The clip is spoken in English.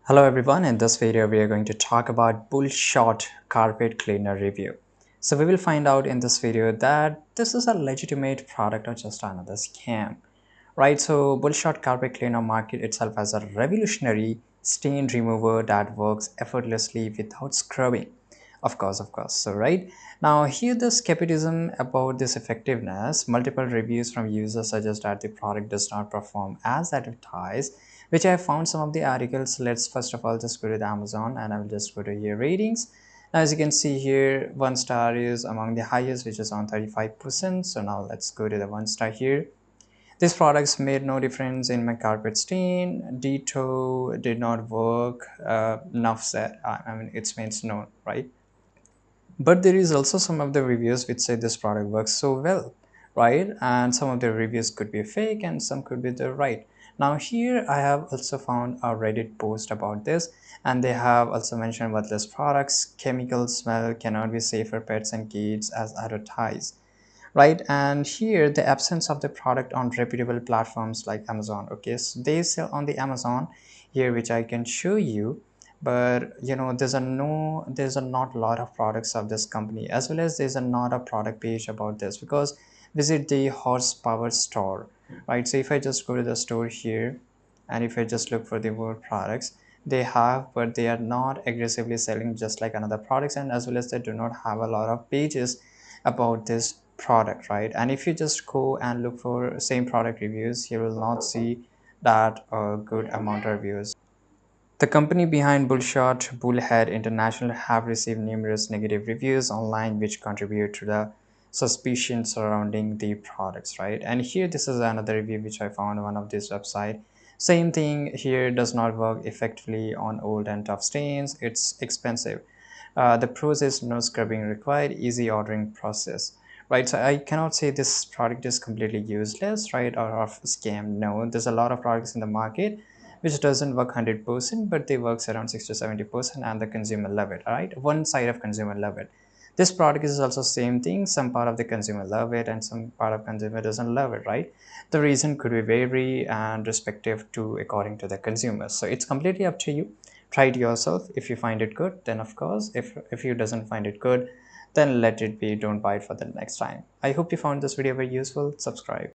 Hello everyone, in this video we are going to talk about Bullshot carpet cleaner review. So we will find out in this video that this is a legitimate product or just another scam. Right, so Bullshot carpet cleaner market itself as a revolutionary stain remover that works effortlessly without scrubbing. Of course. So right now here the skepticism about this effectiveness, multiple reviews from users suggest that the product does not perform as advertised, which I found some of the articles. Let's first of all just go to the Amazon and I will just go to here ratings. Now, as you can see here, 1 star is among the highest, which is on 35%. So now let's go to the 1 star here. These products made no difference in my carpet stain. Ditto did not work. Enough said. I mean, it means no, right? But there is also some of the reviews which say this product works so well, right? And some of the reviews could be fake and some could be the right. Now here I have also found a Reddit post about this, and they have also mentioned what this product's chemical smell cannot be safe for pets and kids as advertised, right? And here the absence of the product on reputable platforms like Amazon. Okay, so they sell on the Amazon here, which I can show you. But there's a not a lot of products of this company, as well as there's a not a product page about this, because visit the horsepower store, right? So if I just go to the store here, and if I just look for the word products, they have, but they are not aggressively selling just like another products, and as well as they do not have a lot of pages about this product, right? And if you just go and look for same product reviews, you will not see that a good amount of reviews. The company behind Bullshot, Bullhead International, have received numerous negative reviews online, which contribute to the suspicion surrounding the products, right? And here, this is another review which I found on one of this website. Same thing here, does not work effectively on old and tough stains. It's expensive. The pros is no scrubbing required, easy ordering process, right? So I cannot say this product is completely useless, right, or of scam. No, there's a lot of products in the market which doesn't work 100%, but they works around 60 to 70%, and the consumer love it, right? One side of consumer love it. This product is also same thing. Some part of the consumer love it and some part of consumer doesn't love it, right? The reason could be vary and respective to according to the consumer. So it's completely up to you. Try it yourself. If you find it good, then of course. If you doesn't find it good, then let it be. Don't buy it for the next time. I hope you found this video very useful. Subscribe.